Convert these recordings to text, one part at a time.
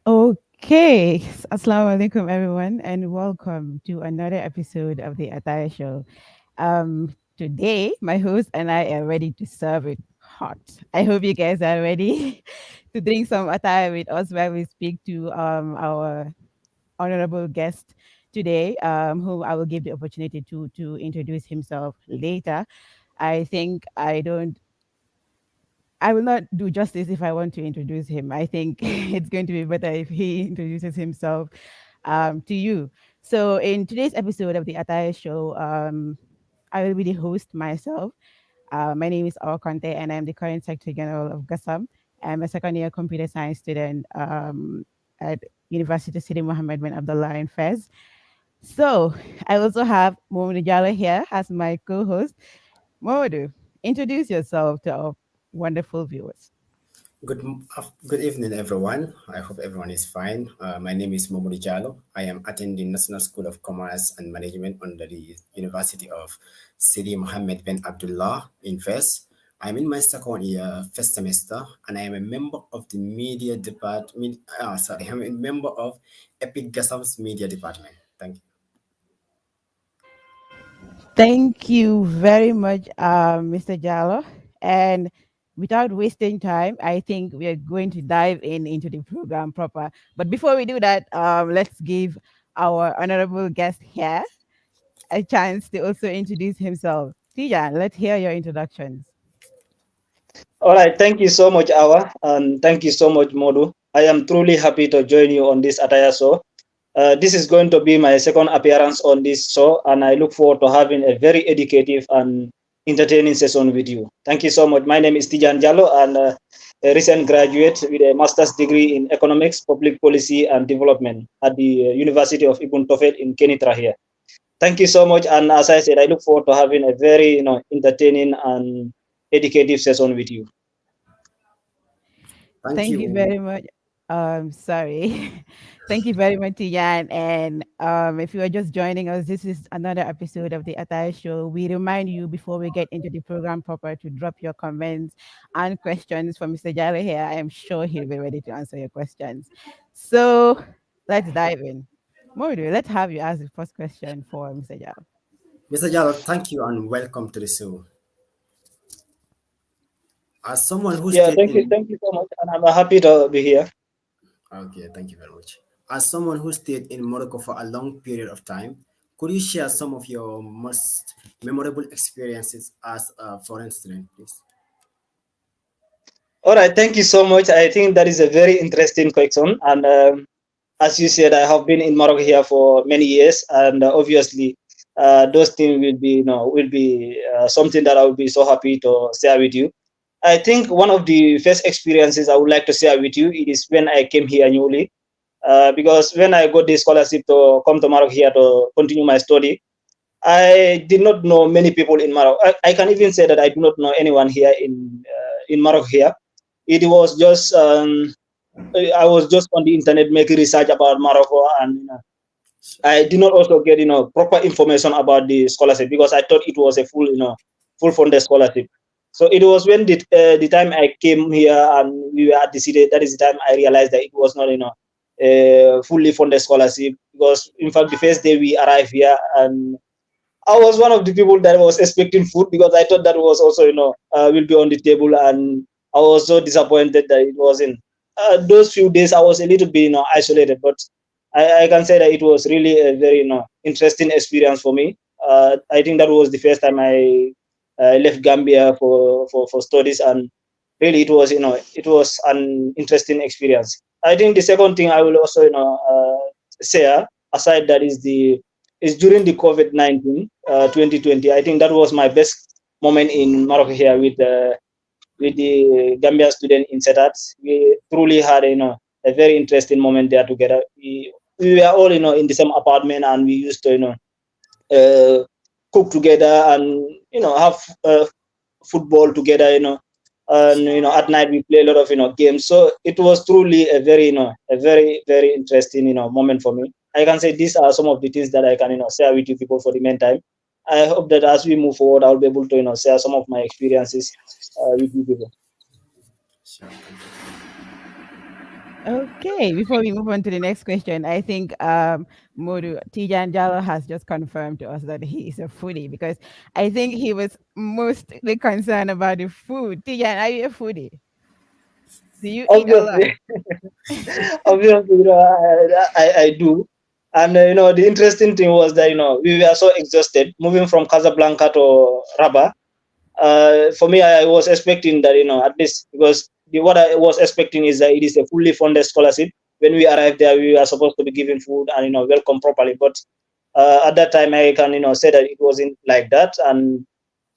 Okay, Assalamu alaikum everyone, and welcome to another episode of the ATTAYA show. Today, my host and I are ready to serve it hot. I hope you guys are ready to drink some ATTAYA with us while we speak to our honorable guest today, whom I will give the opportunity to introduce himself later. I think I will not do justice if I want to introduce him. I think it's going to be better if he introduces himself to you. So, in today's episode of the Attire Show, I will be the host myself. My name is Awa Conteh, and I'm the current Secretary General of GASAM. I'm a second year computer science student at University City Mohammed bin Abdullah in Fez. So, I also have Momodou Jallow here as my co host. Momodou, introduce yourself to our wonderful viewers. Good evening, everyone. I hope everyone is fine. My name is Momodou Jallow. I am attending National School of Commerce and Management under the University of Sidi Mohammed bin Abdullah in Fes. I'm in my second year, first semester, and I am a member of the media department. I'm a member of Epic Gasam's media department. Thank you. Thank you very much, Mr. Jallo. And without wasting time, I think we are going to dive into the program proper. But before we do that, let's give our honorable guest here a chance to also introduce himself. Tijan, let's hear your introductions. All right, thank you so much, Awa, and thank you so much, Modu. I am truly happy to join you on this Attire show. This is going to be my second appearance on this show, and I look forward to having a very educative and entertaining session with you. Thank you so much. My name is Tijan Jallow, and a recent graduate with a master's degree in economics, public policy, and development at the University of Ibn Tofet in Kenitra here. Thank you so much, and as I said, I look forward to having a very entertaining and educative session with you. Thank Thank you you. very much. Sorry. Thank you very much, Tijan. And if you are just joining us, this is another episode of the Attire Show. We remind you before we get into the program proper to drop your comments and questions for Mr. Jallow here. I am sure he'll be ready to answer your questions. So let's dive in. Mordu, let's have you ask the first question for Mr. Jallow. Mr. Jallow, thank you and welcome to the show. As someone who Yeah, stayed in thank you so much, and I'm happy to be here. Okay, thank you very much. As someone who stayed in Morocco for a long period of time, could you share some of your most memorable experiences as a foreign student, please? All right, thank you so much. I think that is a very interesting question, and as you said, I have been in Morocco here for many years, and obviously, those things will be something that I will be so happy to share with you. I think one of the first experiences I would like to share with you is when I came here newly, because when I got the scholarship to come to Morocco here to continue my study, I did not know many people in Morocco. I can even say that I do not know anyone here in Morocco here. It was just I was just on the internet making research about Morocco, and I did not also get proper information about the scholarship because I thought it was a full full funded scholarship. So it was when the time I came here and we were at the city, that is the time I realized that it was not a fully funded scholarship, because in fact the first day we arrived here, and I was one of the people that was expecting food because I thought that was also, will be on the table, and I was so disappointed that it wasn't. Those few days I was a little bit, isolated, but I can say that it was really a very, interesting experience for me. I think that was the first time I left Gambia for studies, and really it was an interesting experience. I think the second thing I will also, share aside that is during the COVID-19 2020. I think that was my best moment in Morocco here with the Gambia student in Setat. We truly had a very interesting moment there together. We were all in the same apartment, and we used to uh, cook together, and have football together. And at night we play a lot of games. So it was truly a very a very very interesting moment for me. I can say these are some of the things that I can share with you people for the meantime. I hope that as we move forward, I'll be able to share some of my experiences with you people. Sure. Okay, before we move on to the next question, I think Modu Tijan Jallow has just confirmed to us that he is a foodie, because I think he was mostly concerned about the food. Tijan, are you a foodie? Do you eat a lot? Obviously, obviously, I do. And the interesting thing was that we were so exhausted moving from Casablanca to Rabat. For me, I was expecting that at least, because what I was expecting is that it is a fully funded scholarship. When we arrived there, we were supposed to be given food and welcome properly. But at that time, I can say that it wasn't like that, and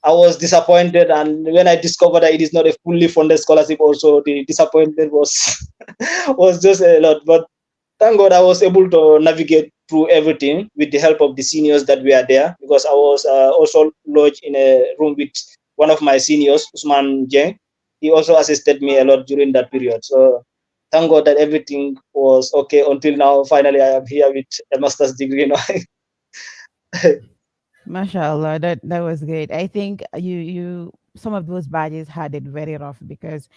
I was disappointed. And when I discovered that it is not a fully funded scholarship, also the disappointment was was just a lot. But thank God I was able to navigate through everything with the help of the seniors that were there, because I was also lodged in a room with one of my seniors, Usman Jeng. He also assisted me a lot during that period. So thank God that everything was okay until now. Finally, I am here with a master's degree. Mashallah, that was great. I think you some of those badges had it very rough, because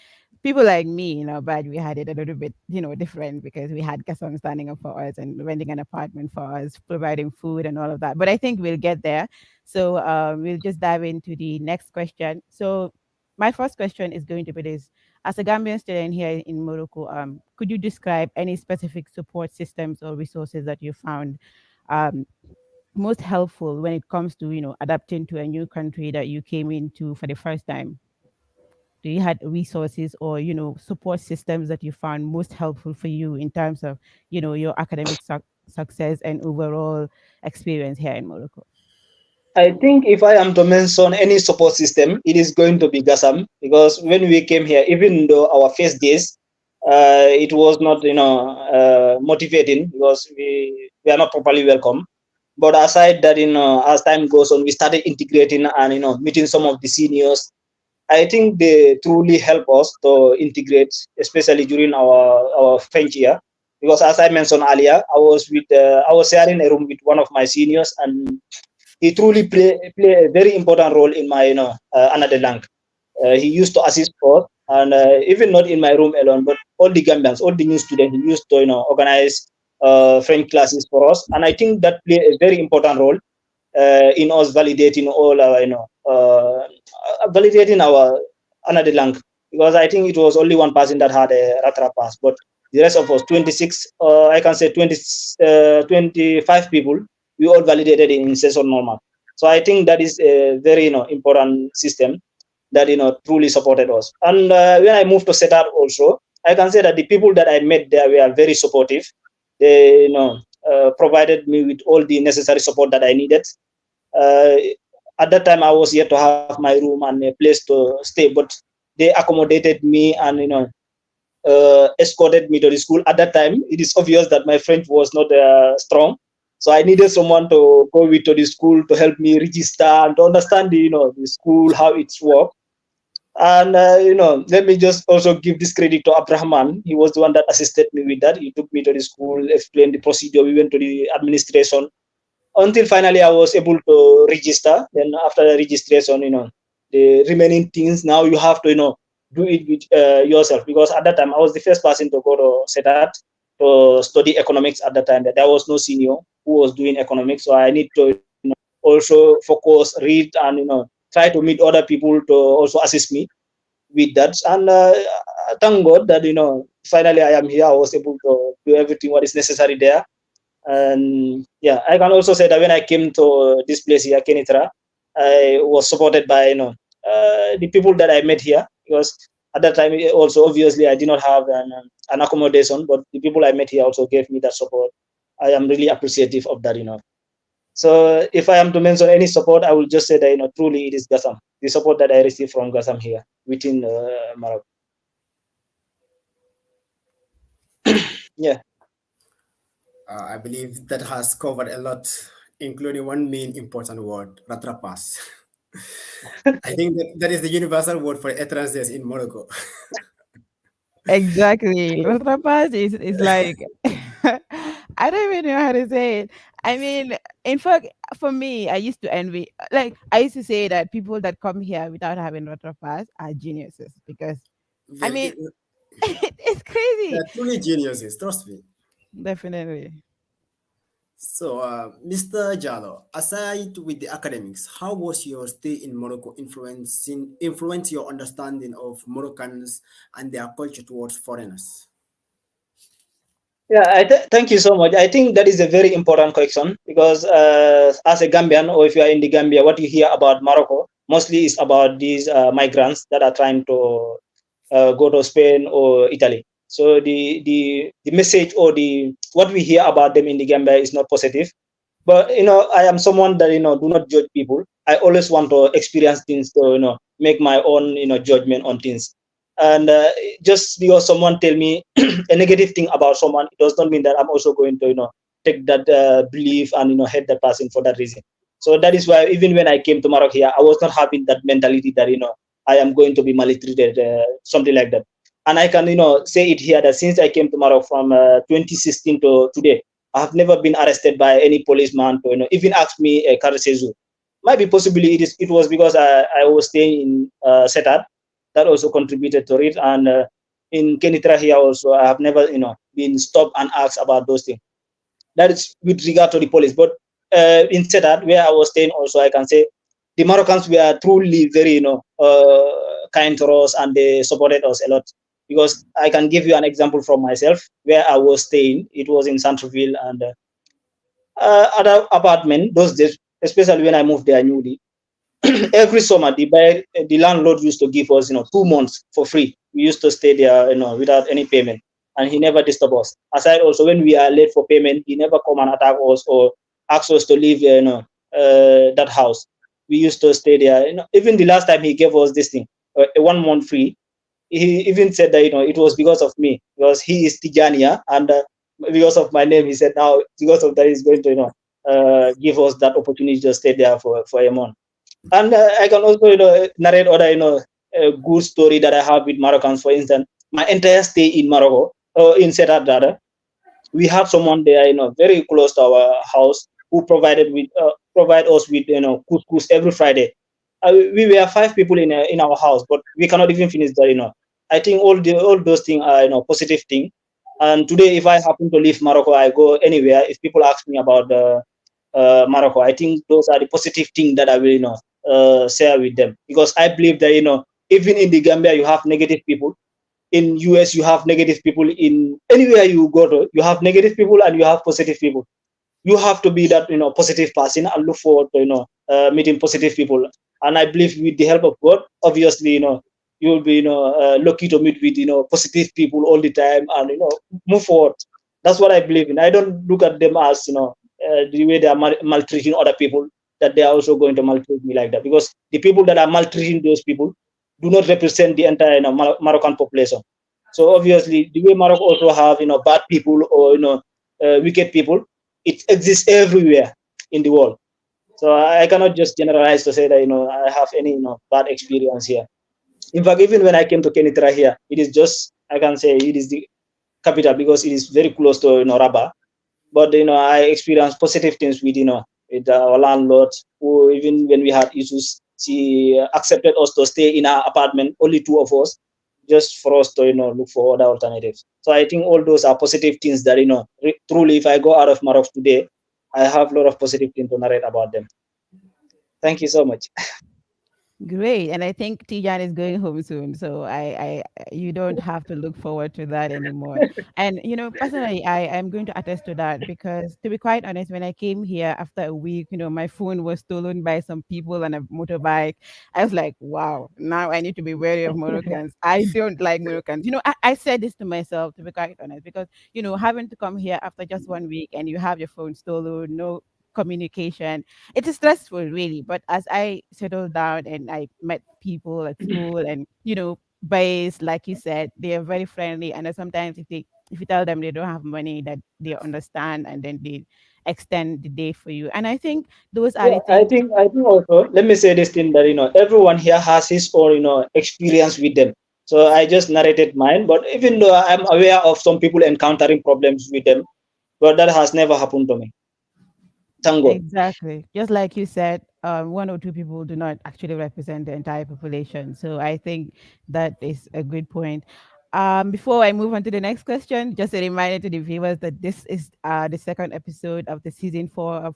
people like me, badge, we had it a little bit, different, because we had Kasam standing up for us and renting an apartment for us, providing food and all of that. But I think we'll get there. So we'll just dive into the next question. So my first question is going to be this: as a Gambian student here in Morocco, could you describe any specific support systems or resources that you found um, most helpful when it comes to adapting to a new country that you came into for the first time? Do you had resources or support systems that you found most helpful for you in terms of your academic success and overall experience here in Morocco? I think if I am to mention any support system, it is going to be GASAM, because when we came here, even though our first days, it was not motivating, because we are not properly welcome. But aside that, as time goes on, we started integrating and meeting some of the seniors. I think they truly help us to integrate, especially during our French year. Because as I mentioned earlier, I was sharing a room with one of my seniors, and he truly play a very important role in my another lang. He used to assist us, and even not in my room alone, but all the Gambians, all the new students, he used to organize French classes for us, and I think that play a very important role in us validating all our validating our another lang, because I think it was only one person that had a Ratra pass, but the rest of us 26, I can say 25 people, we all validated in session normal. So I think that is a very important system that truly supported us. And when I moved to Setar also, I can say that the people that I met there were very supportive. They provided me with all the necessary support that I needed. uh, at that time I was yet to have my room and a place to stay, but they accommodated me and escorted me to the school. At that time, it is obvious that my French was not strong, So I needed someone to go with to the school to help me register and to understand the school, how it's work. And let me just also give this credit to Abrahman. He was the one that assisted me with that. He took me to the school, explained the procedure. We went to the administration until finally I was able to register. Then after the registration, the remaining things now you have to do it with yourself, because at that time I was the first person to go to SETAT to study economics. At that time there was no senior who was doing economics, so I need to also focus, read, and try to meet other people to also assist me with that. And thank God that finally I am here. I was able to do everything what is necessary there. And yeah, I can also say that when I came to this place here, Kenitra, I was supported by the people that I met here, because at that time also obviously I did not have an accommodation, but the people I met here also gave me that support. I am really appreciative of that. So if I am to mention any support, I will just say that truly it is GASAM, the support that I received from GASAM here within Morocco. Yeah. I believe that has covered a lot, including one main important word, ratrapas. I think that is the universal word for étrangers in Morocco. Exactly. Los tapas is like I don't even know how to say it. I mean, in fact, for me, I used to envy, like I used to say that people that come here without having water pass are geniuses because I Very, mean it's crazy. they're truly geniuses, trust me. Definitely. So, Mr. Jallo, aside with the academics, how was your stay in Morocco influence your understanding of Moroccans and their culture towards foreigners? Yeah, thank you so much. I think that is a very important question, because as a Gambian, or if you are in the Gambia, what you hear about Morocco mostly is about these migrants that are trying to go to Spain or Italy. So the message, or the what we hear about them in the Gambia is not positive. But I am someone that do not judge people. I always want to experience things to make my own judgment on things. And just because someone tell me a negative thing about someone, it does not mean that I'm also going to take that belief and hate that person for that reason. So that is why even when I came to Morocco here, I was not having that mentality that I am going to be maltreated, something like that. And I can say it here that since I came to Morocco from 2016 to today, I have never been arrested by any policeman to even ask me a Karasezu. Might be possibly it was because I was staying in Setat, that also contributed to it. And in Kenitra here also, I have never been stopped and asked about those things. That is with regard to the police. But in Setat, where I was staying also, I can say the Moroccans were truly very kind to us, and they supported us a lot. Because I can give you an example from myself where I was staying. It was in Centreville, and other apartment those days, especially when I moved there newly. Every summer, the landlord used to give us 2 months for free. We used to stay there without any payment, and he never disturbed us. Aside also, when we are late for payment, he never come and attack us or ask us to leave that house. We used to stay there. Even the last time he gave us this thing, a 1 month free, he even said that it was because of me, because he is Tijania, and because of my name, he said now because of that he's going to give us that opportunity to stay there for a month. And I can also narrate other a good story that I have with Moroccans. For instance, my entire stay in Morocco, in Setat rather, we have someone there, very close to our house, who provide us with couscous every Friday. We were 5 people in our house, but we cannot even finish that. I think all those things are positive thing. And today, if I happen to leave Morocco, I go anywhere. If people ask me about Morocco, I think those are the positive things that I will share with them, because I believe that even in the Gambia you have negative people, in US you have negative people, in anywhere you go to you have negative people and you have positive people. You have to be that positive person and look forward to meeting positive people. And I believe with the help of God, obviously you will be lucky to meet with positive people all the time, and move forward. That's what I believe in. I don't look at them as the way they are maltreating other people, that they are also going to maltreat me like that, because the people that are maltreating those people do not represent the entire Moroccan population. So obviously the way Morocco also have bad people or wicked people, it exists everywhere in the world. So I cannot just generalize to say that I have any bad experience here. In fact, even when I came to Kenitra here, it is just, I can say it is the capital because it is very close to Rabba. But I experienced positive things with with our landlord, who even when we had issues, she accepted us to stay in our apartment, only two of us, just for us to look for other alternatives. So I think all those are positive things that truly, if I go out of Maroc today, I have a lot of positive things to narrate about them. Thank you so much. Great, and I think Tijan is going home soon, so you don't have to look forward to that anymore. And personally, I am going to attest to that because, to be quite honest, when I came here after a week, my phone was stolen by some people on a motorbike. I was like, wow, now I need to be wary of Moroccans. I don't like Moroccans. I said this to myself, to be quite honest, because having to come here after just 1 week and you have your phone stolen, no communication, it is stressful really. But as I settled down and I met people at school and base, like you said, they are very friendly. And then sometimes if you tell them they don't have money, that they understand and then they extend the day for you. And I think those are Yeah, the things. I think also, let me say this thing that everyone here has his own experience with them. So I just narrated mine, but even though I'm aware of some people encountering problems with them, but that has never happened to me. Thank God. Exactly. Just like you said, one or two people do not actually represent the entire population. So I think that is a good point. Before I move on to the next question, just a reminder to the viewers that this is the second episode of the season 4 of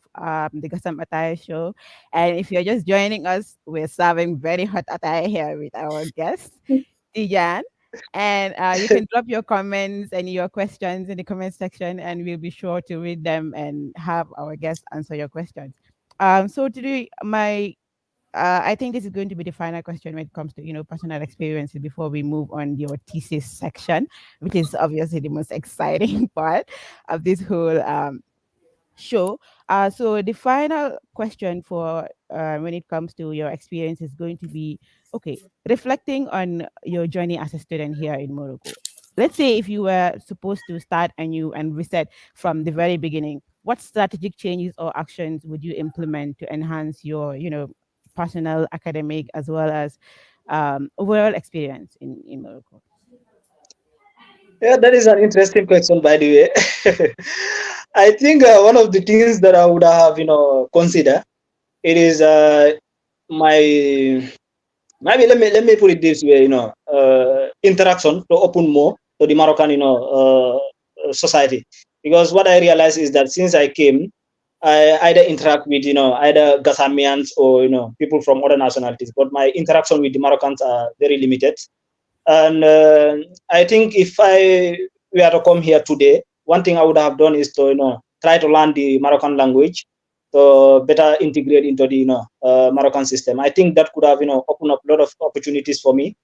the Gasam Attire show. And if you're just joining us, we're serving very hot attire here with our guest, Tijan. And you can drop your comments and your questions in the comment section, and we'll be sure to read them and have our guests answer your questions. So today, I think this is going to be the final question when it comes to personal experiences before we move on your thesis section, which is obviously the most exciting part of this whole show. So the final question for when it comes to your experience is going to be, okay, reflecting on your journey as a student here in Morocco. Let's say if you were supposed to start anew and reset from the very beginning, what strategic changes or actions would you implement to enhance your, personal, academic, as well as overall experience in Morocco? Yeah, that is an interesting question, by the way. I think one of the things that I would have, consider, it is my, maybe let me put it this way, interaction to open more to the Moroccan, society. Because what I realized is that since I came, I either interact with, either Gassamians or, people from other nationalities, but my interaction with the Moroccans are very limited. And I think if I were to come here today, one thing I would have done is to try to learn the Moroccan language to better integrate into the Moroccan system. I think that could have opened up a lot of opportunities for me.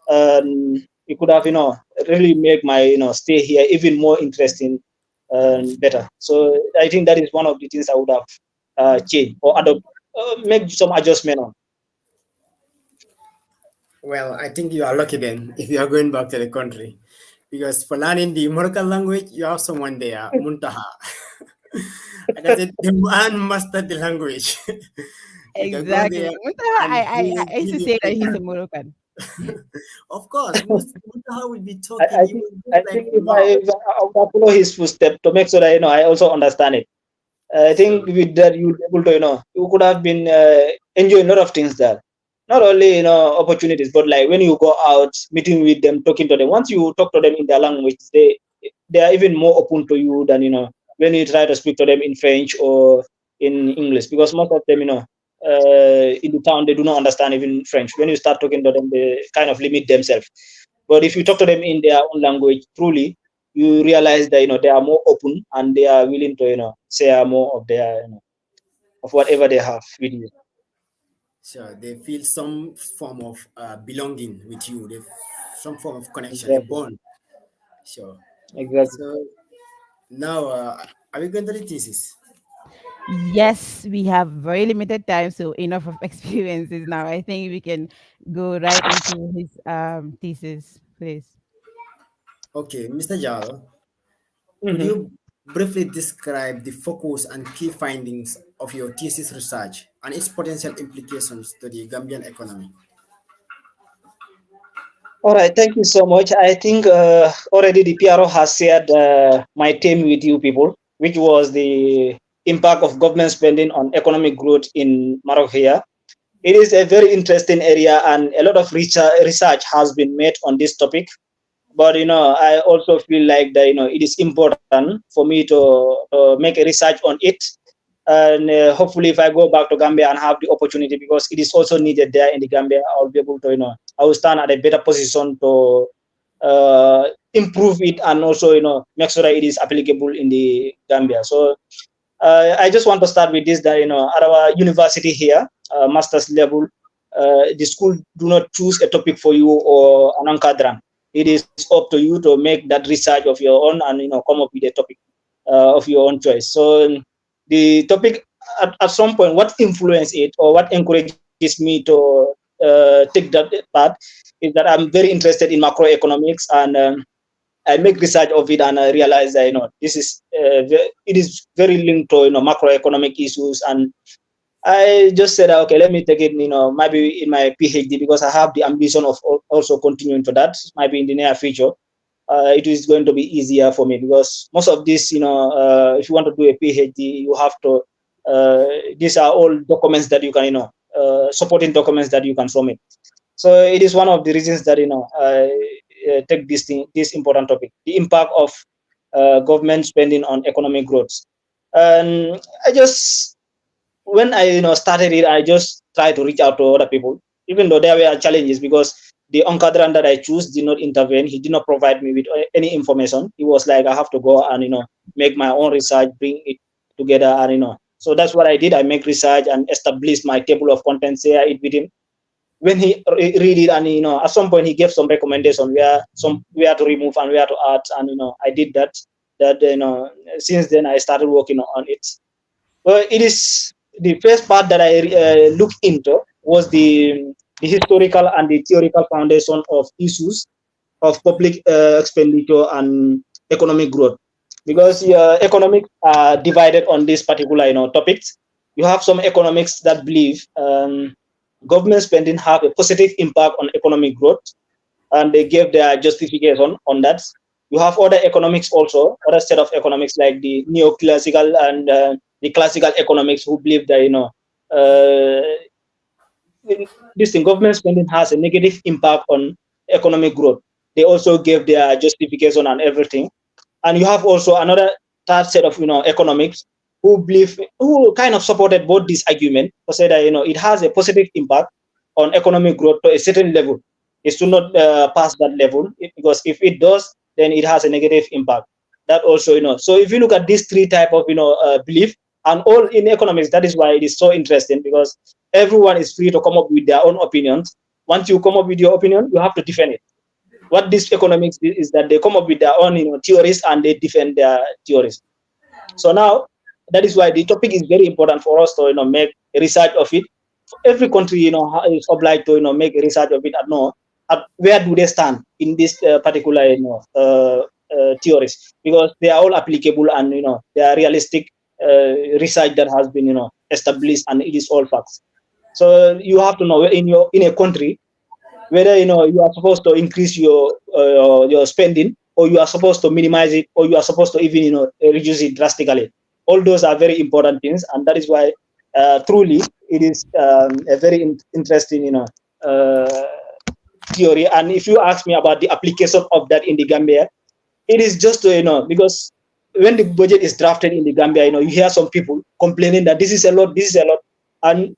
It could have really make my stay here even more interesting and better. So I think that is one of the things I would have changed or adopt, make some adjustment on. Well, I think you are lucky then if you are going back to the country. Because for learning the Moroccan language, you have someone there, Muntaha. Like I said, the man mastered the language. You can go Exactly. there Muntaha, and he will I used give to you say that free he's a time. Moroccan. Of course, Muntaha will be I, talking. I You think will I just like, think wow. if I would follow his footsteps to make sure that I also understand it. I think So, with that you'll be able to you could have been enjoying a lot of things there. Not only opportunities, but like when you go out, meeting with them, talking to them. Once you talk to them in their language, they are even more open to you than when you try to speak to them in French or in English. Because most of them in the town they do not understand even French. When you start talking to them, they kind of limit themselves. But if you talk yes. to them in their own language, truly, you realize that they are more open and they are willing to share more of their of whatever they have with you. So they feel some form of belonging with you. They some form of connection, a Exactly. bond. Sure. Exactly. So now, are we going to the thesis? Yes, we have very limited time, so enough of experiences now. I think we can go right into his thesis, please. Okay, Mr. Jallow, could Hmm. you? Briefly describe the focus and key findings of your thesis research and its potential implications to the Gambian economy. All right, thank you so much. I think already the PRO has shared my theme with you people, which was the impact of government spending on economic growth in Morocco here. It is a very interesting area, and a lot of research has been made on this topic. But I also feel like that it is important for me to make a research on it, and hopefully if I go back to Gambia and have the opportunity, because it is also needed there in the Gambia, I'll be able to I will stand at a better position to improve it, and also make sure that it is applicable in the Gambia. So I just want to start with this, that at our university here, master's level, the school do not choose a topic for you or an ankadran. It is up to you to make that research of your own, and come up with a topic of your own choice. So the topic at some point, what influenced it or what encourages me to take that part is that I'm very interested in macroeconomics, and I make research of it, and I realize that this is it is very linked to macroeconomic issues. And I just said, okay, let me take it, maybe in my PhD, because I have the ambition of also continuing to that, maybe in the near future. It is going to be easier for me, because most of this, if you want to do a PhD, you have to, these are all documents that you can, supporting documents that you can submit. So it is one of the reasons that I take this important topic, the impact of government spending on economic growth. And I just, when I started it, I just tried to reach out to other people, even though there were challenges, because the Onkadran that I choose did not intervene. He did not provide me with any information. He was like, I have to go and make my own research, bring it together, and So that's what I did. I make research and established my table of contents, share it with him. When he read it, and at some point he gave some recommendation where to remove and where to add, and I did that. That since then I started working on it. Well, it is the first part that I looked into was the historical and the theoretical foundation of issues of public expenditure and economic growth, because economics are divided on this particular topics. You have some economics that believe government spending have a positive impact on economic growth, and they gave their justification on that. You have other economics also, other set of economics like the neoclassical and the classical economics, who believe that uh, this thing, government spending has a negative impact on economic growth. They also gave their justification and everything. And you have also another third set of economics who kind of supported both this argument, to say that it has a positive impact on economic growth to a certain level. It should not pass that level, because if it does, then it has a negative impact. That also So if you look at these three type of belief, and all in economics, that is why it is so interesting, because everyone is free to come up with their own opinions. Once you come up with your opinion, you have to defend it. What this economics is that they come up with their own theories, and they defend their theories. So now that is why the topic is very important for us to make research of it. Every country is obliged to make research of it, and know at where do they stand in this particular theories, because they are all applicable, and they are realistic research that has been established, and it is all facts. So you have to know in a country whether you are supposed to increase your spending, or you are supposed to minimize it, or you are supposed to even reduce it drastically. All those are very important things, and that is why truly it is a very interesting uh, theory. And if you ask me about the application of that in the Gambia, it is just because when the budget is drafted in the Gambia, you hear some people complaining that this is a lot, and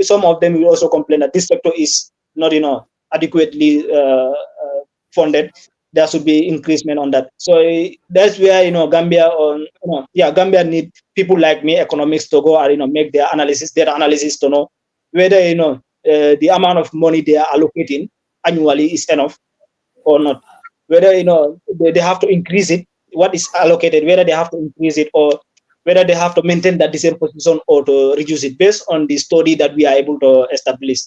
some of them will also complain that this sector is not adequately funded. There should be increasement on that. So that's where Gambia, Gambia need people like me, economists, to go and make their analysis, data analysis, to know whether the amount of money they are allocating annually is enough or not. Whether they have to increase it, what is allocated, whether they have to increase it, or whether they have to maintain that the same position or to reduce it, based on the study that we are able to establish.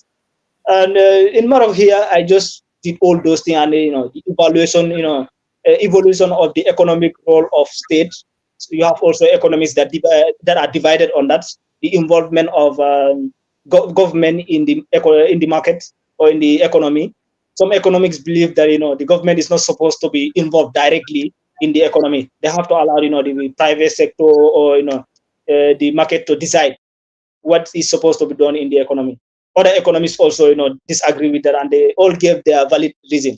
And in Morocco here, I just did all those things, and the evaluation, evolution of the economic role of states. you have also economies that that are divided on that. The involvement of government in the market or in the economy. Some economics believe that the government is not supposed to be involved directly in the economy. They have to allow the private sector or the market to decide what is supposed to be done in the economy. Other economists also disagree with that, and they all gave their valid reason.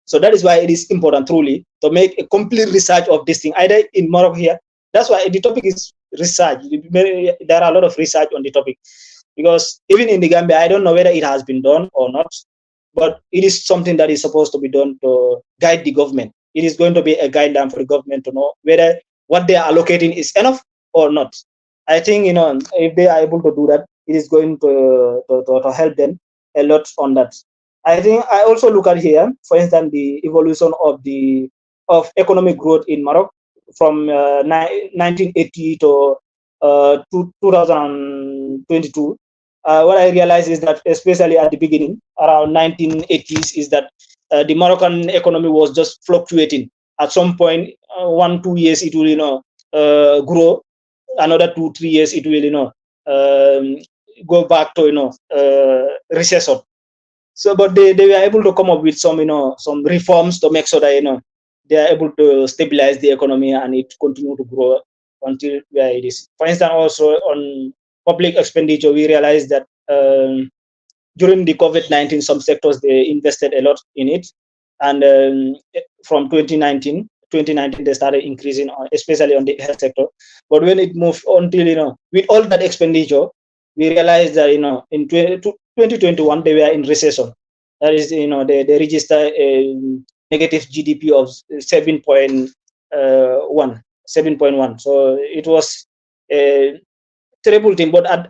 So that is why it is important truly to make a complete research of this thing, either in Morocco here. That's why the topic is research. There are a lot of research on the topic, because even in the Gambia, I don't know whether it has been done or not, but it is something that is supposed to be done to guide the government. It is going to be a guideline for the government to know whether what they are allocating is enough or not. I think if they are able to do that, it is going to help them a lot on that. I think I also look at here, for instance, the evolution of economic growth in Morocco from 1980 to 2022. What I realized is that, especially at the beginning, around 1980s, is that the Moroccan economy was just fluctuating. At some point, 1-2 years it will grow. Another 2-3 years it will um, go back to recession. So, but they were able to come up with some reforms to make sure that they are able to stabilize the economy and it continue to grow until where it is. For instance, also on public expenditure, we realized that during the COVID-19, some sectors they invested a lot in it, and from 2019, they started increasing, especially on the health sector. But when it moved until with all that expenditure, we realized that in 2021 they were in recession. That is, they registered a negative GDP of 7.1. So it was a terrible thing. But at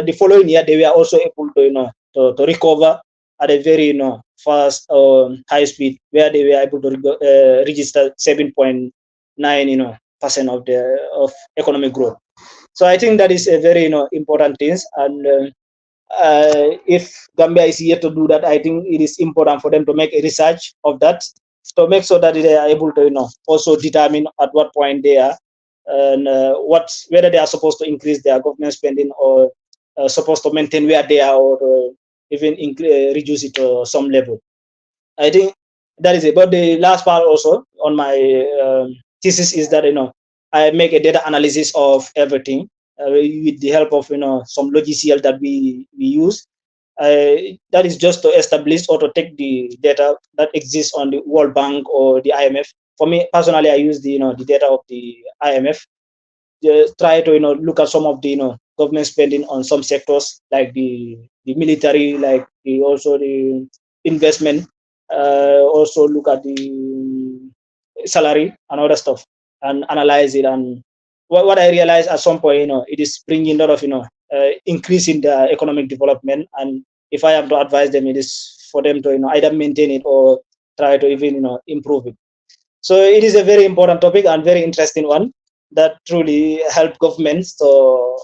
the following year, they were also able to to recover at a very fast high speed, where they were able to register 7.9 percent of economic growth. So I think that is a very important thing, and if Gambia is yet to do that, I think it is important for them to make a research of that, to make sure that they are able to also determine at what point they are, and whether they are supposed to increase their government spending, or supposed to maintain where they are, or even reduce it to some level. I think that is it. But the last part also on my thesis is that I make a data analysis of everything with the help of some logiciel that we use. That is just to establish or to take the data that exists on the World Bank or the IMF. For me personally, I use the data of the IMF. Just try to look at some of the government spending on some sectors, like the military, like also the investment. Also look at the salary and other stuff, and analyze it. And what I realized at some point, it is bringing a lot of increase in the economic development. And if I have to advise them, it is for them to either maintain it or try to even improve it. So it is a very important topic and very interesting one that truly help governments to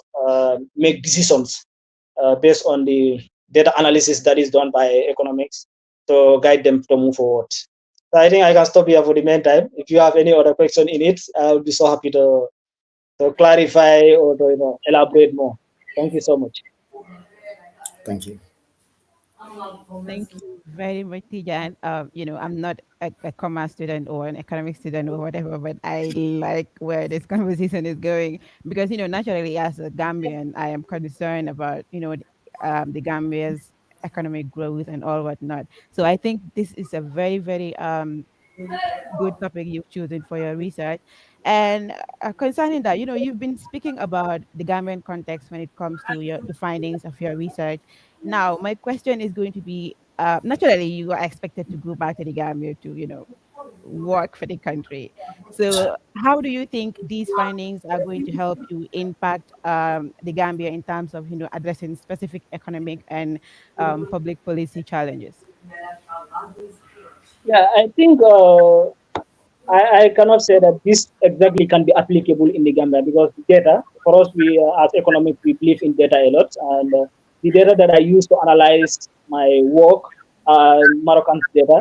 make decisions based on the data analysis that is done by economics to guide them to move forward. So I think I can stop here for the meantime. If you have any other question in it, I will be so happy to clarify or to elaborate more. Thank you so much. Thank you. Thank you very much, Tijan. I'm not a commerce student or an economic student or whatever, but I like where this conversation is going because, naturally as a Gambian, I am concerned about, the Gambia's economic growth and all whatnot. So I think this is a very, very good topic you've chosen for your research. And concerning that, you've been speaking about the Gambian context when it comes to the findings of your research. Now, my question is going to be, naturally, you are expected to go back to the Gambia to, work for the country. So, how do you think these findings are going to help you impact the Gambia in terms of, addressing specific economic and public policy challenges? Yeah, I think I cannot say that this exactly can be applicable in the Gambia, because the data, for us, we as economics, we believe in data a lot. And the data that I use to analyze my work are Moroccan data.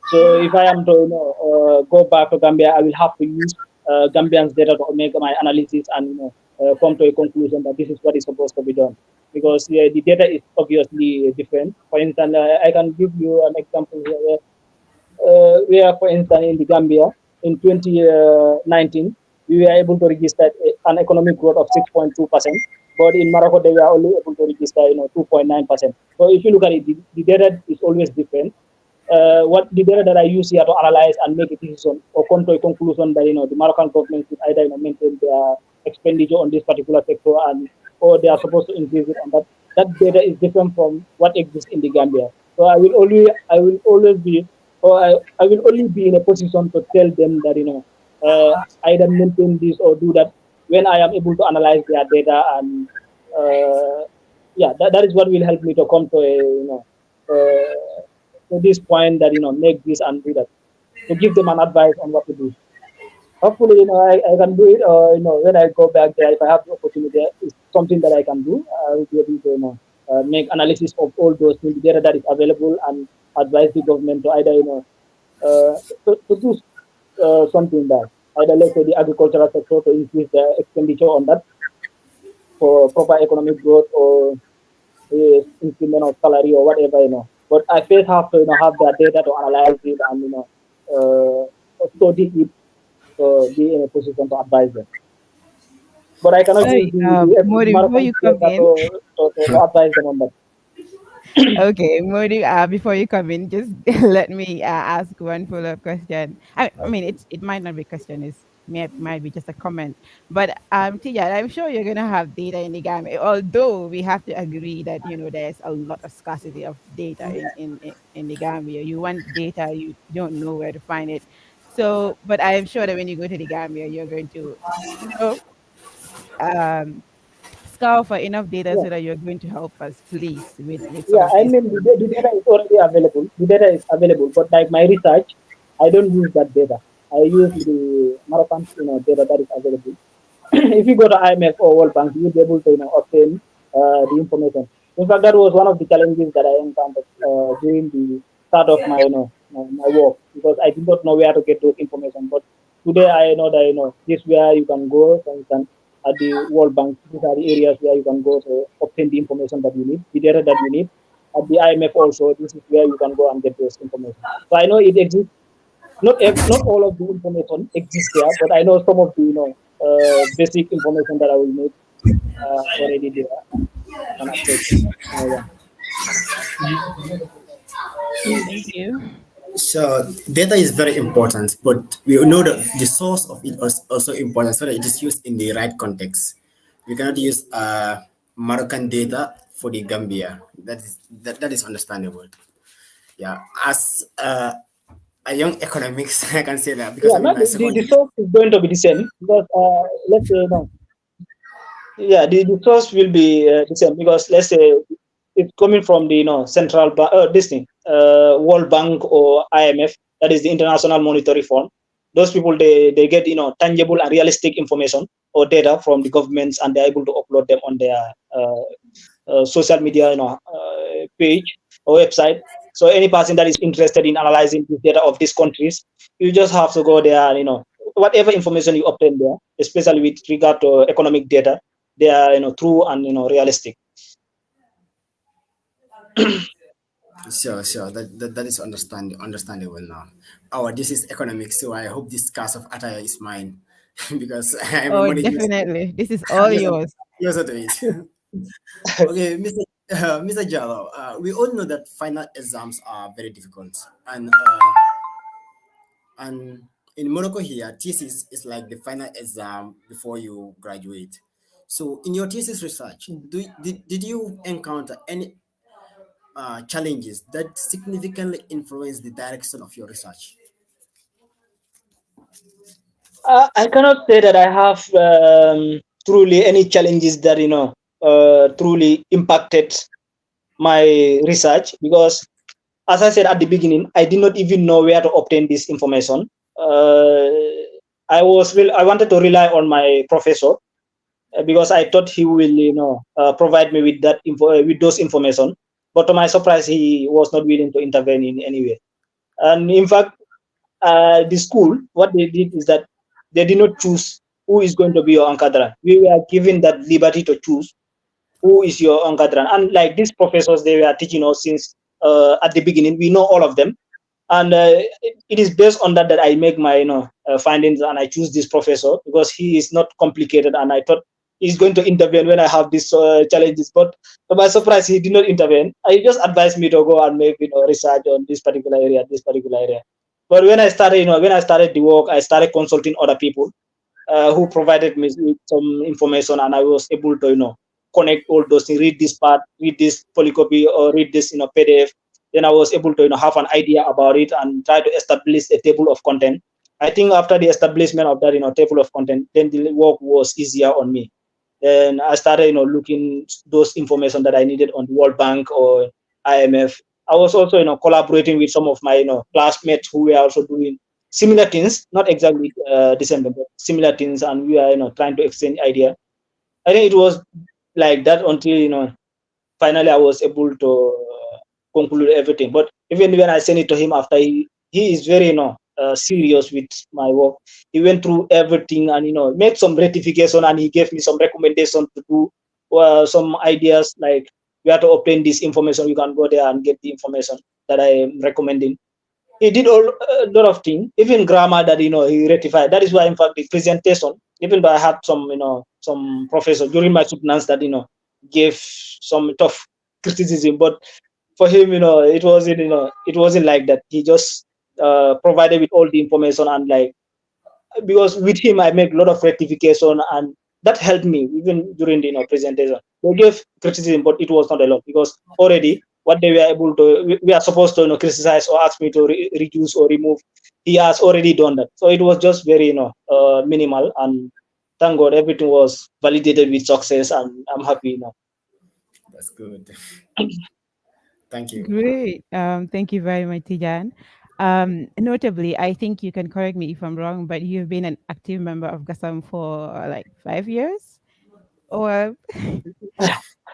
So if I am to go back to Gambia, I will have to use Gambians data to make my analysis and come to a conclusion that this is what is supposed to be done. Because the data is obviously different. For instance, I can give you an example here where, for instance, in the Gambia in 2019, we were able to register an economic growth of 6.2%, but in Morocco they were only able to register 2.9%. So if you look at it, the data is always different. What the data that I use here to analyze and make a decision or come to a conclusion that the Moroccan government should either maintain their expenditure on this particular sector and or they are supposed to increase it on that. That data is different from what exists in the Gambia. So I will always be or I will only be in a position to tell them that either maintain this or do that when I am able to analyze their data and yeah, that is what will help me to come to a to this point that make this and do that to give them an advice on what to do. Hopefully, I can do it. Or when I go back there, if I have the opportunity, it's something that I can do. I will be able to make analysis of all those things, the data that is available, and advise the government to either uh, to do something that either let's say the agricultural sector to increase the expenditure on that for proper economic growth or increment of salary or whatever. But I first have to have that data to analyze it and study it to be in a position to advise them. But I cannot use Sorry, the Modi, before Moroccan you come data in, to advise them on that. okay, Modi, before you come in, just let me ask one follow-up question. I mean, it might not be a question, might be just a comment. But Tijan, I'm sure you're gonna have data in the Gambia. Although we have to agree that there's a lot of scarcity of data in the Gambia. You want data, you don't know where to find it. So, but I am sure that when you go to the Gambia, you're going to, you know, um scour for enough data Yeah, so that you're going to help us, please, with some yeah. of I these mean, things. the data is already available. The data is available, but like my research, I don't use that data. I use the Moroccan, data that is available. If you go to IMF or World Bank, you'll be able to obtain the information. In fact, that was one of the challenges that I encountered during the start of my my work because I did not know where to get those information. But today I know that this where you can go, for instance, at the World Bank. These are the areas where you can go to obtain the information that you need, the data that you need. At the IMF also, this is where you can go and get those information. So I know it exists not all of the information exists there, but I know some of the basic information that I will need already there and access. Yeah. Thank you. So data is very important, but we know that the source of it is also important so that it is used in the right context. We cannot use Moroccan data for the Gambia. That is understandable. Yeah, as a young economics, I can say that because Yeah, I'm in no, my second the year. source is going to be the same because let's say no, yeah, the source will be the same because let's say it's coming from the central this thing, World Bank or IMF, that is the International Monetary Fund. Those people they get tangible and realistic information or data from the governments and they're able to upload them on their social media page or website. So any person that is interested in analyzing the data of these countries, you just have to go there and whatever information you obtain there, especially with regard to economic data, they are true and realistic. Sure. That is understandable now. Oh, this is economics, so I hope this cast of attire is mine because I'm a Oh, management definitely. This is all student. yours. Yes, to it. Okay, Mr. Jallow, we all know that final exams are very difficult, and in Morocco here, thesis is like the final exam before you graduate. So, in your thesis research, did you encounter any challenges that significantly influence the direction of your research? I cannot say that I have truly any challenges that truly impacted my research because, as I said at the beginning, I did not even know where to obtain this information. Uh, I wanted to rely on my professor because I thought he will provide me with that with those information. But to my surprise, he was not willing to intervene in any way. And in fact, the school, what they did is that they did not choose who is going to be your Ankadran. We were given that liberty to choose who is your Ankadran. And like these professors, they were teaching us since at the beginning. We know all of them, and it is based on that that I make my findings, and I choose this professor because he is not complicated, and I thought he's going to intervene when I have these challenges. But to my surprise, he did not intervene. He just advised me to go and make research on this particular area. But when I started, when I started the work, I started consulting other people who provided me with some information, and I was able to connect all those things, read this part, read this polycopy, or read this PDF. Then I was able to have an idea about it and try to establish a table of content. I think after the establishment of that table of content, then the work was easier on me. Then I started looking those information that I needed on the World Bank or IMF. I was also collaborating with some of my classmates who were also doing similar things, not exactly the same, but similar things, and we are trying to exchange idea. I think it was like that until finally I was able to conclude everything. But even when I sent it to him after, he is very serious with my work. He went through everything and made some rectification, and he gave me some recommendation to do some ideas like where to obtain this information. You can go there and get the information that I am recommending. He did a lot of things, even grammar that he rectified. That is why, in fact, the presentation, even though I had some some professor during my subnance that gave some tough criticism, but for him, it wasn't like that. He just provided with all the information, and like because with him I make a lot of rectification, and that helped me even during the presentation. They gave criticism, but it was not a lot because already what they were able to, we are supposed to criticize or ask me to reduce or remove. He has already done that, so it was just very minimal, and thank God everything was validated with success, and I'm happy now. That's good. Thank you. Great. Thank you very much, Tijan. Notably, I think you can correct me if I'm wrong, but you've been an active member of GASAM for like 5 years, or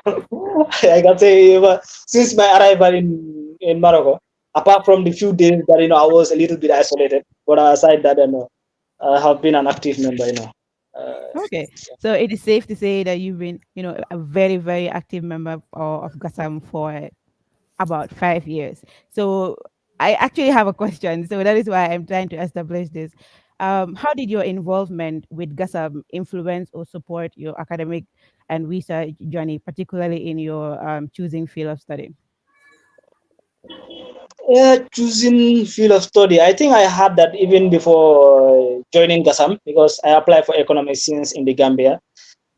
I can say since my arrival in Morocco, apart from the few days that I was a little bit isolated, but aside that, I have been an active member. Uh, okay. So it is safe to say that you've been, a very, very active member of GASAM for about 5 years. So I actually have a question. So that is why I'm trying to establish this. How did your involvement with GASAM influence or support your academic and research journey, particularly in your choosing field of study? yeah, choosing field of study. I think I had that even before joining GASAM because I applied for economics since in the Gambia,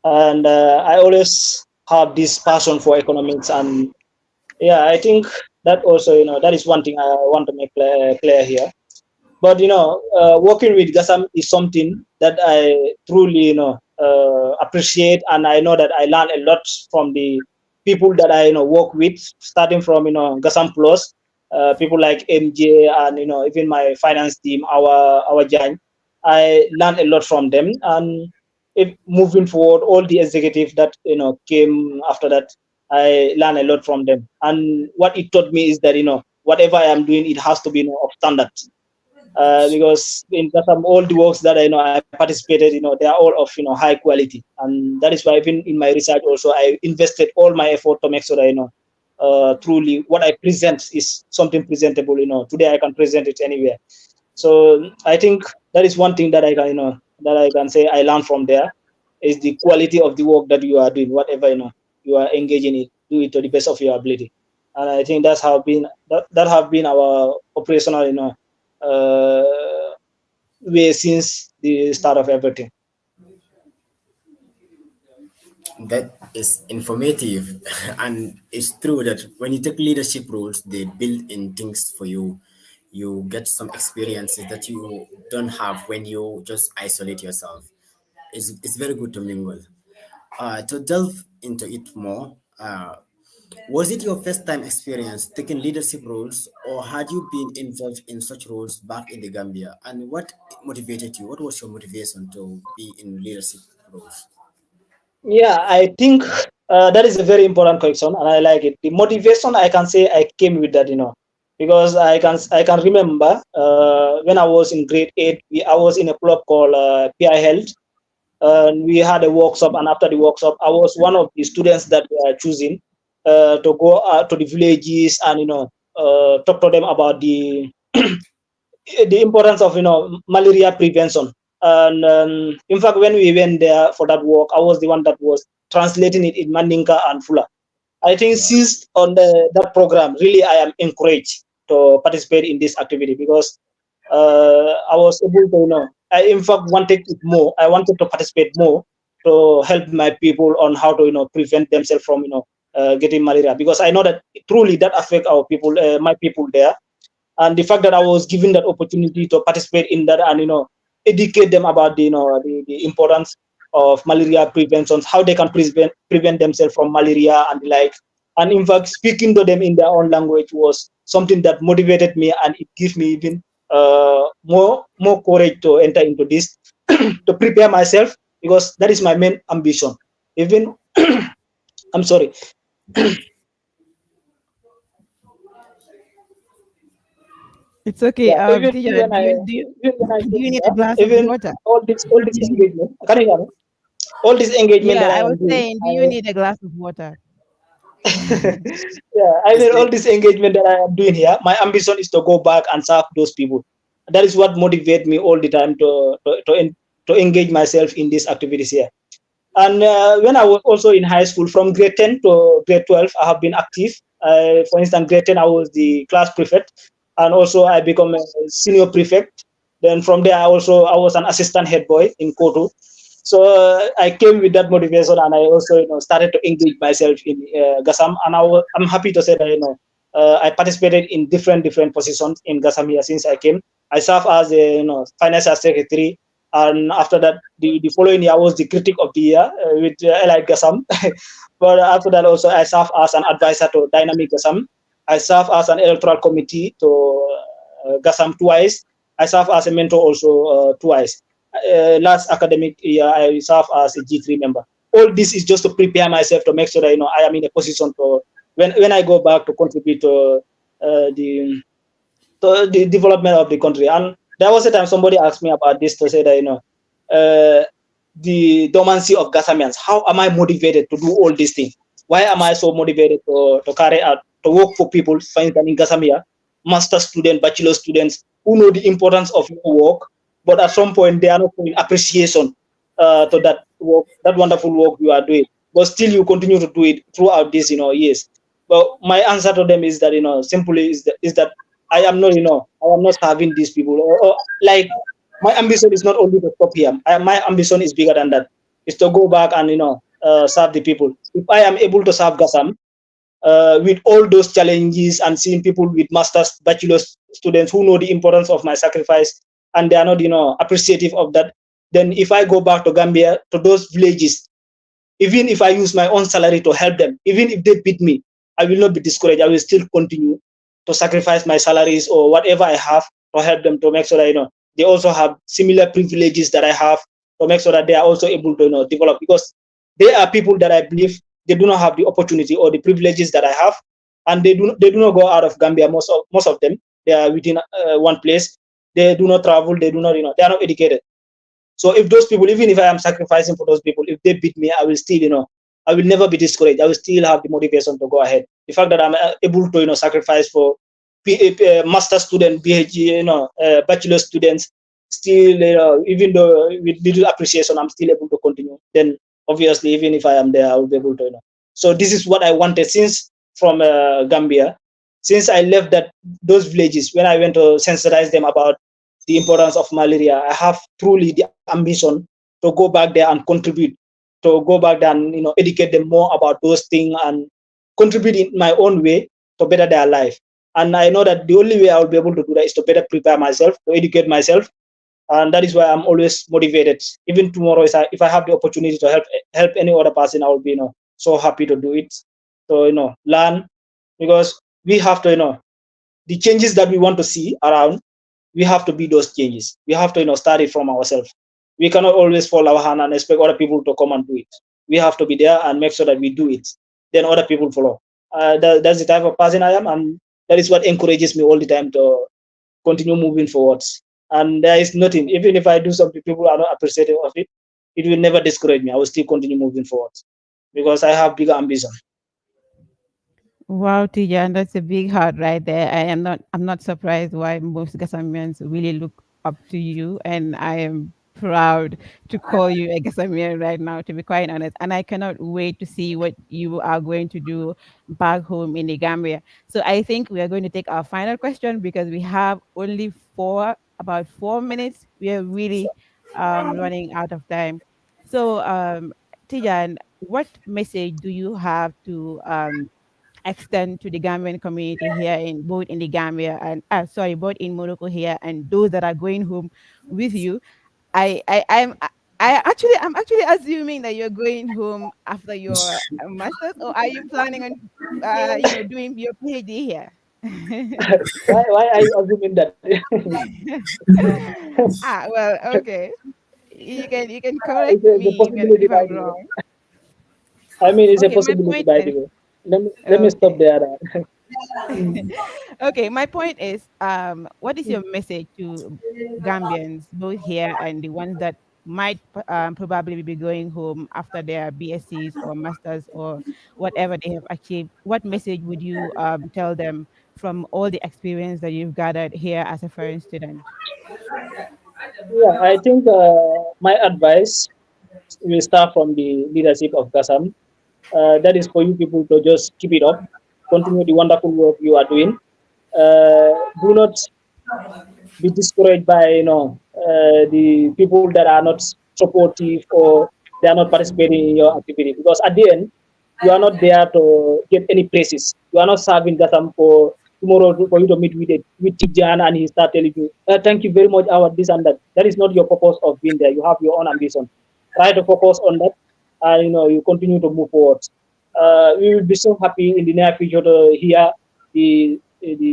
and I always have this passion for economics, and yeah, I think that also that is one thing I want to make clear here. But working with GASAM is something that I truly appreciate, and I know that I learn a lot from the people that I work with, starting from GASAM Plus, people like MJ, and even my finance team, our Jan. I learned a lot from them, and if moving forward, all the executive that came after that, I learned a lot from them. And what it taught me is that whatever I am doing, it has to be of standard, because in some all the works that I participated, they are all of high quality, and that is why even in my research also I invested all my effort to make sure that truly what I present is something presentable. Today I can present it anywhere. So I think that is one thing that I can that I can say I learned from there is the quality of the work that you are doing. Whatever you are engaging in, do it to the best of your ability. And I think that have been our operational uh, way since the start of everything. That is informative, and it's true that when you take leadership roles, they build in things for you. You get some experiences that you don't have when you just isolate yourself. It's very good to mingle. To delve into it more, was it your first time experience taking leadership roles, or had you been involved in such roles back in the Gambia? And what motivated you? What was your motivation to be in leadership roles? Yeah, I think that is a very important question, and I like it. The motivation I can say I came with that. because I can remember when I was in grade 8, I was in a club called PI Health, and we had a workshop. And after the workshop, I was one of the students that were choosing to go to the villages and talk to them about the importance of malaria prevention. And in fact, when we went there for that work, I was the one that was translating it in Mandinka and Fula. I think Wow. since on that program, really I am encouraged to participate in this activity, because I was able to, I in fact wanted it more. I wanted to participate more to help my people on how to, prevent themselves from, getting malaria, because I know that truly that affect our people, my people there. And the fact that I was given that opportunity to participate in that and educate them about the importance of malaria prevention, how they can prevent themselves from malaria and the like. And in fact, speaking to them in their own language was something that motivated me, and it gives me even more courage to enter into this to prepare myself, because that is my main ambition. Even I'm sorry. It's okay. Yeah, Tijan, even when I do came you need a here, glass of even water? all this engagement, can you hear me? All this engagement Yeah, that I I am was doing, saying, do you need a glass of water? yeah, I It's mean, all like, this engagement that I am doing here, my ambition is to go back and serve those people. That is what motivates me all the time to engage myself in these activities here. And when I was also in high school, from grade 10 to grade 12, I have been active. For instance, grade 10, I was the class prefect, and also I become a senior prefect. Then from there, I was an assistant head boy in Koto. So I came with that motivation, and I also started to engage myself in Gasam. And I'm happy to say that I participated in different positions in Gasam here since I came. I served as a financial secretary, and after that, the following year was the critic of the year with Elite Gasam. But after that, also I served as an advisor to Dynamic Gasam. I served as an electoral committee to Gasam twice. I served as a mentor also twice. Last academic year, I served as a G3 member. All this is just to prepare myself to make sure that I am in a position to when I go back to contribute the to the development of the country. And there was a time somebody asked me about this, to say that uh, the dormancy of Gasamians. How am I motivated to do all these things? Why am I so motivated to carry out to work for people, for instance, in Gasamia, master students, bachelor students who know the importance of your work, but at some point they are not showing appreciation to that work, that wonderful work you are doing. But still, you continue to do it throughout these years. But my answer to them is that simply is that I am not I am not serving these people, or like my ambition is not only to stop here. My ambition is bigger than that. Is to go back and serve the people. If I am able to serve Gasam with all those challenges, and seeing people with masters, bachelor's students who know the importance of my sacrifice, and they are not appreciative of that, then if I go back to Gambia, to those villages, even if I use my own salary to help them, even if they beat me, I will not be discouraged. I will still continue to sacrifice my salaries or whatever I have to help them, to make sure that they also have similar privileges that I have, to make sure that they are also able to develop, because they are people that I believe they do not have the opportunity or the privileges that I have, and they do not go out of Gambia. Most of them, they are within one place. They do not travel. They do not they are not educated. So if those people, even if I am sacrificing for those people, if they beat me, I will still, I will never be discouraged. I will still have the motivation to go ahead. The fact that I'm able to, sacrifice for master student, PhD, bachelor students, still, even though with little appreciation, I'm still able to continue. Then obviously, even if I am there, I will be able to, So this is what I wanted since from Gambia. Since I left those villages, when I went to sensitize them about the importance of malaria, I have truly the ambition to go back there and contribute, to go back there and educate them more about those things, and contribute in my own way to better their life. And I know that the only way I will be able to do that is to better prepare myself, to educate myself, and that is why I'm always motivated. Even tomorrow, if I have the opportunity to help any other person, I will be so happy to do it. So learn, because we have to the changes that we want to see around, we have to be those changes. We have to start it from ourselves. We cannot always fold our hand and expect other people to come and do it. We have to be there and make sure that we do it. Then other people follow. That's the type of person I am, and That is what encourages me all the time to continue moving forwards. And there is nothing, even if I do something people are not appreciative of it, it will never discourage me. I will still continue moving forwards because I have bigger ambition. Wow, Tijan, that's a big heart right there. I'm not surprised why most Gasamians really look up to you, and I am proud to call you a Gasamian right now, to be quite honest. And I cannot wait to see what you are going to do back home in the Gambia. So I think we are going to take our final question because we have only about 4 minutes. We are really running out of time. So, Tijan, what message do you have to extend to the Gambian community here in both in the Gambia and both in Morocco here and those that are going home with you. I'm actually assuming that you're going home after your masters, or are you planning on doing your PhD here? Why are you assuming that? Well, okay. You can correct It's a me possibility, if by I'm the way. wrong. I mean, it's a Okay, my possibility, point by the is way. Let me stop okay. there. Mm. Okay, my point is, what is your message to Gambians, both here and the ones that might probably be going home after their BScs or masters or whatever they have achieved? What message would you tell them from all the experience that you've gathered here as a foreign student? Yeah, I think my advice will start from the leadership of GASAM. That is for you people to just keep it up, continue the wonderful work you are doing. Do not be discouraged by the people that are not supportive or they are not participating in your activity, because at the end you are not there to get any praises. You are not serving Gasam for tomorrow for you to meet with Tijan and he start telling you, thank you very much, our this and that. That is not your purpose of being there. You have your own ambition. Try to focus on that, and you continue to move forward. We will be so happy in the near future to hear the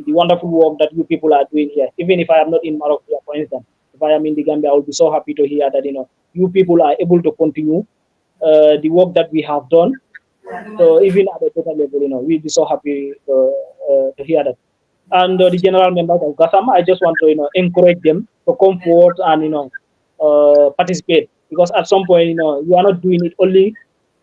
wonderful work that you people are doing here. Even if I am not in Morocco, here, for instance, if I am in the Gambia, I will be so happy to hear that you people are able to continue the work that we have done. So even at the total level, we'll be so happy to hear that. And the general members of GASAM, I just want to encourage them to come forward and participate, because at some point you are not doing it only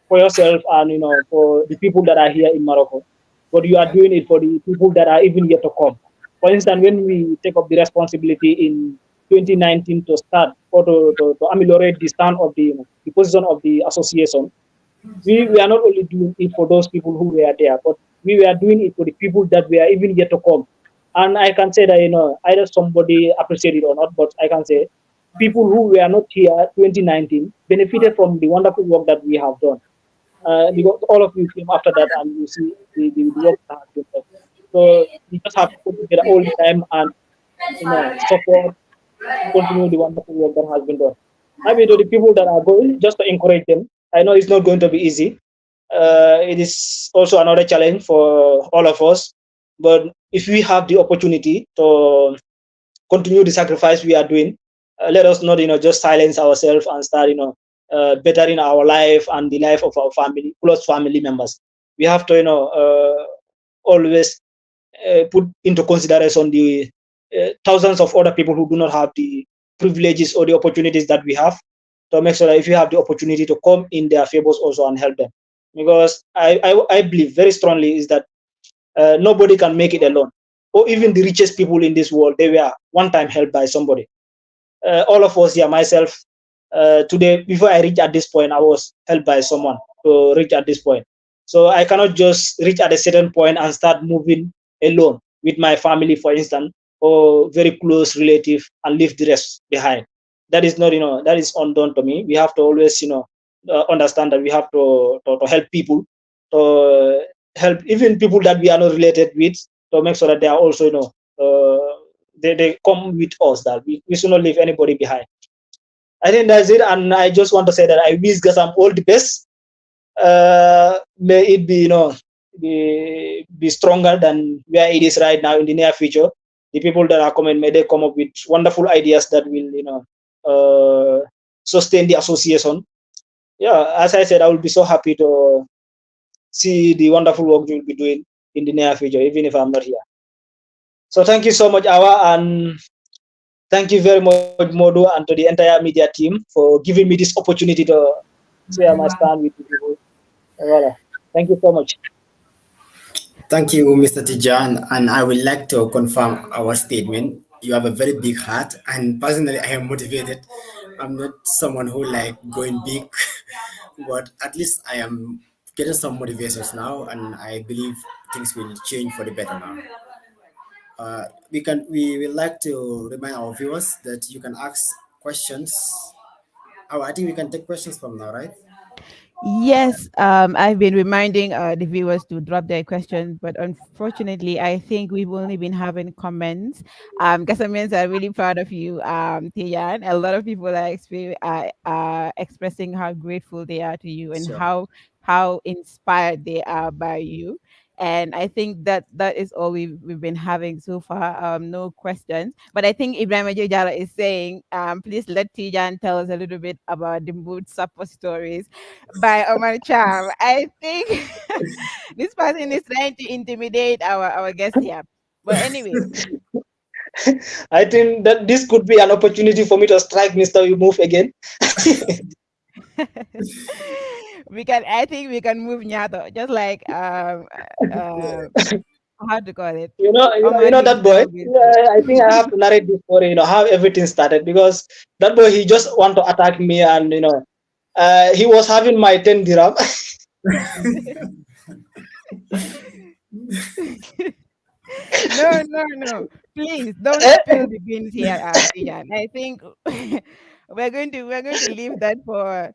for yourself and for the people that are here in Morocco, but you are doing it for the people that are even yet to come. For instance, when we take up the responsibility in 2019 to start or to ameliorate the stand of the position of the association, we are not only doing it for those people who were there, but we were doing it for the people that were even yet to come. And I can say that either somebody appreciate it or not, but I can say people who were not here 2019 benefited from the wonderful work that we have done. Because all of you came after that and you see the work that has been done. So we just have to put together all the time and support, continue the wonderful work that has been done. Maybe to the people that are going, just to encourage them. I know it's not going to be easy. It is also another challenge for all of us. But if we have the opportunity to continue the sacrifice we are doing, let us not just silence ourselves and start bettering our life and the life of our family, close family members. We have to always put into consideration the thousands of other people who do not have the privileges or the opportunities that we have, to make sure that if you have the opportunity to come in their favors also and help them. Because I believe very strongly is that nobody can make it alone. Or even the richest people in this world, they were one time helped by somebody. All of us here, myself, today, before I reach at this point, I was helped by someone to reach at this point. So I cannot just reach at a certain point and start moving alone with my family, for instance, or very close relative and leave the rest behind. That is not, that is undone to me. We have to always, understand that we have to help people, to help even people that we are not related with, to make sure that they are also, they come with us, that we should not leave anybody behind. I think that's it. And I just want to say that I wish Gasam all the best. May it be, be stronger than where it is right now in the near future. The people that are coming, may they come up with wonderful ideas that will, sustain the association. Yeah, as I said, I will be so happy to see the wonderful work you will be doing in the near future, even if I'm not here. So thank you so much, Awa, and thank you very much, Modu, and to the entire media team for giving me this opportunity to share my stand with you. Voilà. Thank you so much. Thank you, Mr. Tijan, and I would like to confirm our statement. You have a very big heart, and personally, I am motivated. I'm not someone who like going big, but at least I am getting some motivations now, and I believe things will change for the better now. We will like to remind our viewers that you can ask questions. Oh, I think we can take questions from now, right? Yes, I've been reminding the viewers to drop their questions, but unfortunately, I think we've only been having comments. Gasamians are really proud of you, Tijan. A lot of people are, expressing how grateful they are to you and Sure. how inspired they are by you. And I think that that is all we've been having so far. No questions, but I think Ibrahim Jala is saying, please let Tijan tell us a little bit about the mood support stories by Omar Cham. I think this person is trying to intimidate our guest here. But anyway, I think that this could be an opportunity for me to strike Mr. You move again. we can. I think we can move Nyato, just like how to call it. You Omar know that boy. himself is. Yeah, I think I have to narrate this story. How everything started, because that boy, he just want to attack me, and he was having my 10 dirham. No, no, no. Please don't spill the beans here, Tijan. I think we're going to leave that for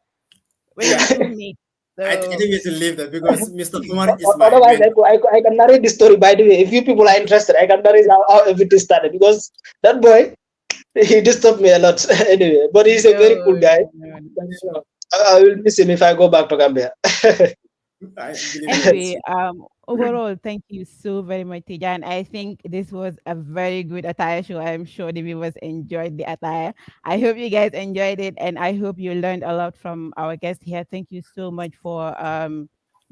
when Yeah, we do meet. I So think we should leave that because Mr. Omar is my Otherwise, mentor. I can narrate the story. By the way, if you people are interested, I can narrate how everything started, because that boy, he disturbed me a lot. Anyway, but he's a very cool no, guy. no, no. But, I will miss him if I go back to Gambia. I believe me. Anyway, overall, thank you so very much, Tijan. I think this was a very good attire show. I'm sure the viewers enjoyed the attire. I hope you guys enjoyed it, and I hope you learned a lot from our guest here. Thank you so much for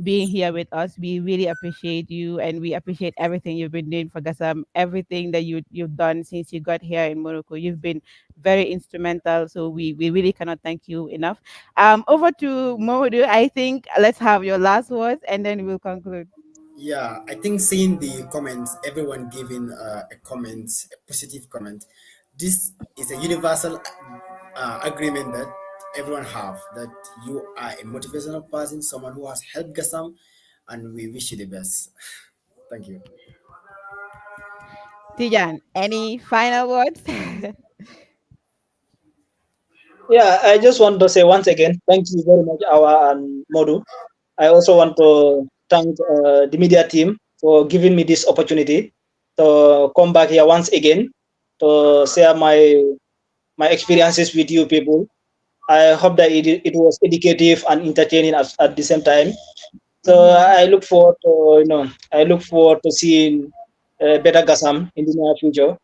being here with us. We really appreciate you, and we appreciate everything you've been doing for Gasam. Everything that you've done since you got here in Morocco, you've been very instrumental. So we really cannot thank you enough. Over to Modu. I think let's have your last words and then we'll conclude. Yeah, I think seeing the comments, everyone giving a comment, a positive comment, this is a universal agreement that everyone have that you are a motivational person, someone who has helped Gasam, and we wish you the best. Thank you. Tijan, any final words? Yeah, I just want to say once again, thank you very much, Awa and Modu. I also want to thank the media team for giving me this opportunity to come back here once again to share my experiences with you people. I hope that it was educative and entertaining at the same time. So I look forward to seeing better Gasam in the near future.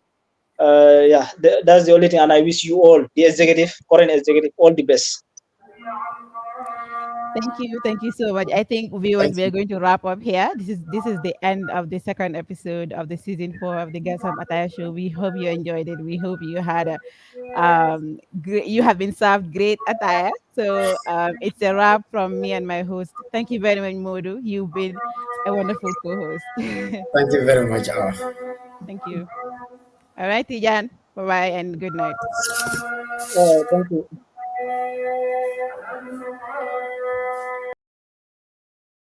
Yeah, that's the only thing, and I wish you all, the executive, current executive, all the best. Thank you so much. I think viewers, Thank we are you. going to wrap up here. This is the end of the second episode of the season 4 of the Gasam Attire Show. We hope you enjoyed it. We hope you had a you have been served great attire. So it's a wrap from me and my host. Thank you very much, Modu. You've been a wonderful co-host. Thank you very much. Thank you. All right, Tijan. Bye bye and good night. Thank you.